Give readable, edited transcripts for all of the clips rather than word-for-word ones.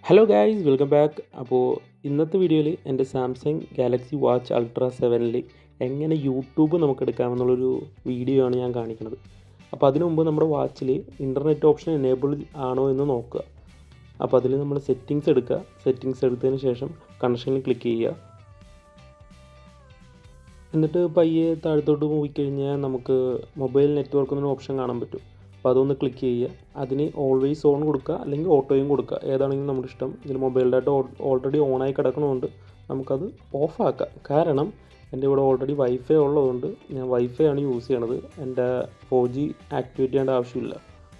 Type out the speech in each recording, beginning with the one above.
Hello guys, welcome back. അപ്പോൾ ഇന്നത്തെ വീഡിയോയിൽ എൻ്റെ സാംസങ് ഗാലക്സി വാച്ച് അൾട്രാ 7ൽ എങ്ങനെ യൂട്യൂബ് നമുക്ക് എടുക്കാമെന്നുള്ളൊരു വീഡിയോ ആണ് ഞാൻ കാണിക്കുന്നത്. അപ്പോൾ അതിനു മുമ്പ് നമ്മുടെ വാച്ചിൽ ഇൻ്റർനെറ്റ് ഓപ്ഷൻ എനേബിൾ ആണോ എന്ന് നോക്കുക. അപ്പോൾ അതിൽ നമ്മൾ സെറ്റിങ്സ് എടുക്കുക. സെറ്റിങ്സ് എടുത്തതിന് ശേഷം കണക്ഷനിൽ ക്ലിക്ക് ചെയ്യുക. എന്നിട്ട് പയ്യെ താഴത്തോട്ട് പോയിക്കഴിഞ്ഞാൽ നമുക്ക് മൊബൈൽ നെറ്റ്വർക്ക് എന്നൊരു ഓപ്ഷൻ കാണാൻ പറ്റും. അപ്പോൾ അതൊന്ന് ക്ലിക്ക് ചെയ്യുക. അതിന് ഓൾവേസ് ഓൺ കൊടുക്കുക, അല്ലെങ്കിൽ ഓട്ടോയും കൊടുക്കുക, ഏതാണെങ്കിലും നമ്മുടെ ഇഷ്ടം. ഇതിൽ മൊബൈൽ ഡാറ്റ ഓൾറെഡി ഓണായി കിടക്കണതുകൊണ്ട് നമുക്കത് ഓഫാക്കാം. കാരണം എൻ്റെ ഇവിടെ ഓൾറെഡി വൈഫൈ ഉള്ളതുകൊണ്ട് ഞാൻ വൈഫൈ ആണ് യൂസ് ചെയ്യണത്. എൻ്റെ 4G ആക്ടിവേറ്റ് ചെയ്യേണ്ട ആവശ്യമില്ല.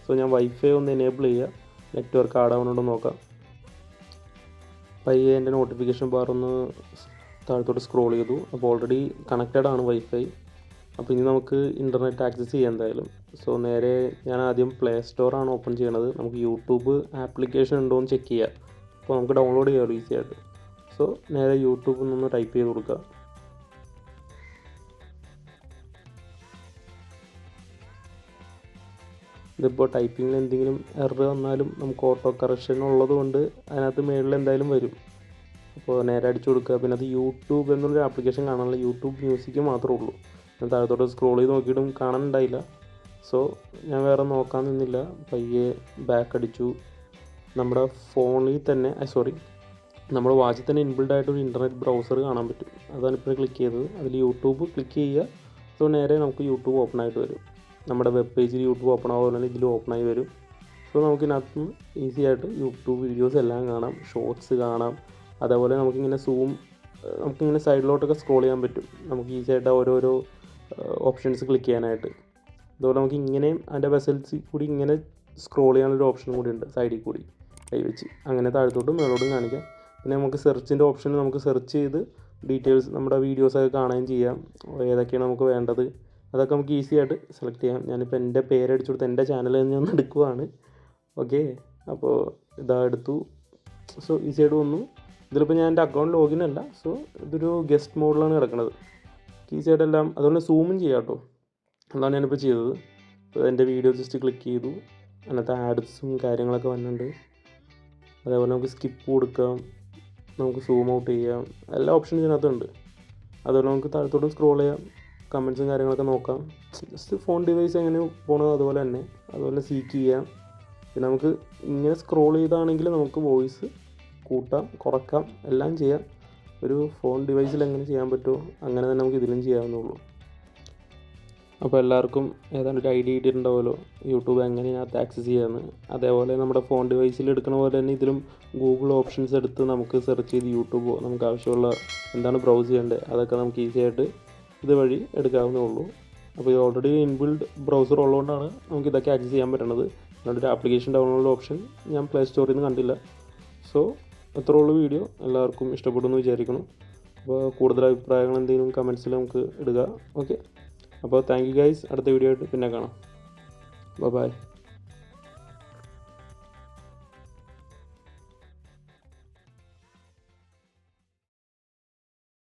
സോ ഞാൻ വൈഫൈ ഒന്ന് എനേബിൾ ചെയ്യുക. നെറ്റ്വർക്ക് ആടാവുന്നുണ്ടോ നോക്കാം. പയ്യെ എൻ്റെ നോട്ടിഫിക്കേഷൻ ബാർ ഒന്ന് താഴത്തോട്ട് സ്ക്രോൾ ചെയ്തു. അപ്പോൾ ഓൾറെഡി കണക്റ്റഡ് ആണ് വൈഫൈ. അപ്പോൾ ഇനി നമുക്ക് ഇൻ്റർനെറ്റ് ആക്സസ് ചെയ്യാം എന്തായാലും. സോ നേരെ ഞാൻ ആദ്യം പ്ലേ സ്റ്റോറാണ് ഓപ്പൺ ചെയ്യണത്. നമുക്ക് യൂട്യൂബ് ആപ്ലിക്കേഷൻ ഉണ്ടോ എന്ന് ചെക്ക് ചെയ്യാം. അപ്പോൾ നമുക്ക് ഡൗൺലോഡ് ചെയ്യാം ഈസി ആയിട്ട്. സോ നേരെ യൂട്യൂബിൽ നിന്ന് ടൈപ്പ് ചെയ്ത് കൊടുക്കുക. ഇതിപ്പോൾ ടൈപ്പിങ്ങിൽ എന്തെങ്കിലും എറർ വന്നാലും നമുക്ക് ഓട്ടോ കറക്ഷൻ ഉള്ളത് കൊണ്ട് അതിനകത്ത് മേളിൽ എന്തായാലും വരും. അപ്പോൾ നേരെ അടിച്ചു കൊടുക്കുക. പിന്നെ അത് യൂട്യൂബ് എന്നുള്ളൊരു ആപ്ലിക്കേഷൻ കാണാനുള്ള യൂട്യൂബ് മ്യൂസിക്ക് മാത്രമേ ഉള്ളൂ. ഞാൻ താഴത്തോട്ട് സ്ക്രോൾ ചെയ്ത് നോക്കിയിട്ടും കാണാനുണ്ടായില്ല. സോ ഞാൻ വേറെ നോക്കാൻ നിന്നില്ല. പയ്യെ ബാക്ക് അടിച്ചു. നമ്മുടെ ഫോണിൽ തന്നെ നമ്മുടെ വാച്ചിൽ തന്നെ ഇൻബിൽഡ് ആയിട്ടൊരു ഇൻ്റർനെറ്റ് ബ്രൗസർ കാണാൻ പറ്റും. അതാണ് ഇപ്പോൾ ക്ലിക്ക് ചെയ്തത്. അതിൽ യൂട്യൂബ് ക്ലിക്ക് ചെയ്യുക. സോ നേരെ നമുക്ക് യൂട്യൂബ് ഓപ്പൺ ആയിട്ട് വരും. നമ്മുടെ വെബ് പേജിൽ യൂട്യൂബ് ഓപ്പൺ ആവുക പോലെ ഇതിൽ ഓപ്പണായി വരും. സോ നമുക്കിതിനകത്ത് ഈസി ആയിട്ട് യൂട്യൂബ് വീഡിയോസ് എല്ലാം കാണാം, ഷോർട്സ് കാണാം. അതേപോലെ നമുക്കിങ്ങനെ സൈഡിലോട്ടൊക്കെ സ്ക്രോൾ ചെയ്യാൻ പറ്റും. നമുക്ക് ഈസി ആയിട്ട് ഓരോരോ ഓപ്ഷൻസ് ക്ലിക്ക് ചെയ്യാനായിട്ട്. അതുപോലെ നമുക്ക് ഇങ്ങനെയും അതിൻ്റെ വെസൽസിൽ കൂടി ഇങ്ങനെ സ്ക്രോൾ ചെയ്യാനൊരു ഓപ്ഷനും കൂടി ഉണ്ട്, സൈഡിൽ കൂടി കൈവച്ച്. അങ്ങനെ താഴത്തോട്ടും മേളോട്ടും കാണിക്കാം. പിന്നെ നമുക്ക് സെർച്ചിൻ്റെ ഓപ്ഷനിൽ നമുക്ക് സെർച്ച് ചെയ്ത് ഡീറ്റെയിൽസ് നമ്മുടെ വീഡിയോസൊക്കെ കാണുകയും ചെയ്യാം. ഏതൊക്കെയാണ് നമുക്ക് വേണ്ടത് അതൊക്കെ നമുക്ക് ഈസി ആയിട്ട് സെലക്ട് ചെയ്യാം. ഞാനിപ്പോൾ എൻ്റെ പേരടിച്ചു കൊടുത്ത് എൻ്റെ ചാനൽ ഞാൻ ഒന്ന് എടുക്കുവാണ്. ഓക്കെ, അപ്പോൾ ഇതാ എടുത്തു. സോ ഈസി ആയിട്ട് വന്നു. ഇതിലിപ്പോൾ ഞാൻ എൻ്റെ അക്കൗണ്ട് ലോഗിൻ അല്ല. സോ ഇതൊരു ഗസ്റ്റ് മോഡിലാണ് കിടക്കുന്നത്. ഈസി ആയിട്ടെല്ലാം അതുകൊണ്ട് സൂമും ചെയ്യാം കേട്ടോ. അതാണ് ഞാനിപ്പോൾ ചെയ്തത്. എൻ്റെ വീഡിയോ ജസ്റ്റ് ക്ലിക്ക് ചെയ്തു. അതിനകത്ത് ആഡ്സും കാര്യങ്ങളൊക്കെ വന്നിട്ടുണ്ട്. അതേപോലെ നമുക്ക് സ്കിപ്പ് കൊടുക്കാം, നമുക്ക് സൂം ഔട്ട് ചെയ്യാം, എല്ലാ ഓപ്ഷനും ഇതിനകത്തുണ്ട്. അതുപോലെ നമുക്ക് താഴത്തോട്ട് സ്ക്രോൾ ചെയ്യാം, കമൻസും കാര്യങ്ങളൊക്കെ നോക്കാം. ജസ്റ്റ് ഫോൺ ഡിവൈസ് എങ്ങനെ പോകണത് അതുപോലെ സീക്ക് ചെയ്യാം. പിന്നെ നമുക്ക് ഇങ്ങനെ സ്ക്രോൾ ചെയ്താണെങ്കിൽ നമുക്ക് വോയിസ് കൂട്ടാം, കുറക്കാം, എല്ലാം ചെയ്യാം. ഒരു ഫോൺ ഡിവൈസിൽ എങ്ങനെ ചെയ്യാൻ പറ്റുമോ അങ്ങനെ തന്നെ നമുക്ക് ഇതിലും ചെയ്യാവുന്നുള്ളൂ. അപ്പോൾ എല്ലാവർക്കും ഏതാണ്ട് ഒരു ഐഡിയ കിട്ടിയിട്ടുണ്ടാവുമല്ലോ യൂട്യൂബ് എങ്ങനെയാണ് ആക്സസ് ചെയ്യാമെന്ന്. അതേപോലെ നമ്മുടെ ഫോൺ ഡിവൈസിൽ എടുക്കുന്ന പോലെ തന്നെ ഇതിലും ഗൂഗിൾ ഓപ്ഷൻസ് എടുത്ത് നമുക്ക് സെർച്ച് ചെയ്ത് യൂട്യൂബോ നമുക്ക് ആവശ്യമുള്ള എന്താണ് ബ്രൗസ് ചെയ്യേണ്ടത് അതൊക്കെ നമുക്ക് ഈസി ആയിട്ട് ഇതുവഴി എടുക്കാവുന്നേ ഉള്ളൂ. അപ്പോൾ ഇത് ഓൾറെഡി ഇൻബിൽഡ് ബ്രൗസർ ഉള്ളതുകൊണ്ടാണ് നമുക്ക് ഇതൊക്കെ ആക്സസ് ചെയ്യാൻ പറ്റുന്നത്. അതിനൊരു ആപ്ലിക്കേഷൻ ഡൗൺലോഡ് ഓപ്ഷൻ ഞാൻ പ്ലേ സ്റ്റോറിൽ നിന്ന് കണ്ടില്ല. സോ അത്രയുള്ള വീഡിയോ എല്ലാവർക്കും ഇഷ്ടപ്പെടുമെന്ന് വിചാരിക്കുന്നു. അപ്പോൾ കൂടുതൽ അഭിപ്രായങ്ങൾ എന്തെങ്കിലും കമൻസിൽ നമുക്ക് ഇടുക. ഓക്കെ, അപ്പോൾ താങ്ക് യു ഗൈസ്. അടുത്ത വീഡിയോ ആയിട്ട് പിന്നെ കാണാം. ബൈ.